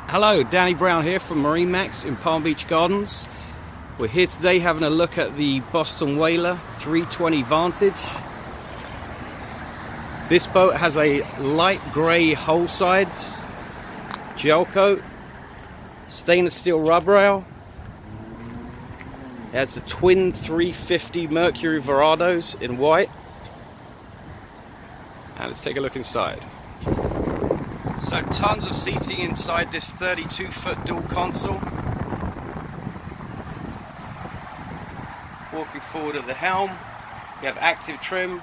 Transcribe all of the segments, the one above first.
Hello, Danny Brown here from MarineMax in Palm Beach Gardens. We're here today having a look at the Boston Whaler 320 Vantage. This boat has a light grey hull sides, gel coat, stainless steel rub rail. It has the twin 350 Mercury Verados in white. And let's take a look inside. So tons of seating inside this 32-foot dual console. Walking forward of the helm, you have active trim,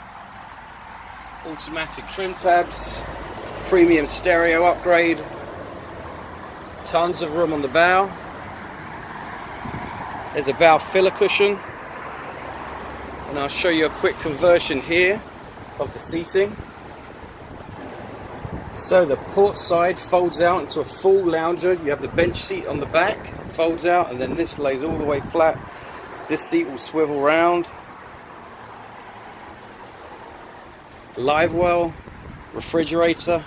automatic trim tabs, premium stereo upgrade, tons of room on the bow. There's a bow filler cushion, and I'll show you a quick conversion here of the seating. So the port side folds out into a full lounger. You have the bench seat on the back, folds out, and then this lays all the way flat. This seat will swivel round. Live well, refrigerator,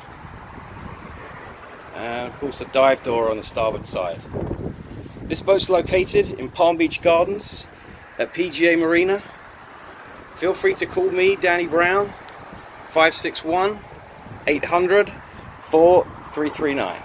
and of course a dive door on the starboard side. This boat's located in Palm Beach Gardens at PGA Marina. Feel free to call me, Danny Brown, 561-800-4339.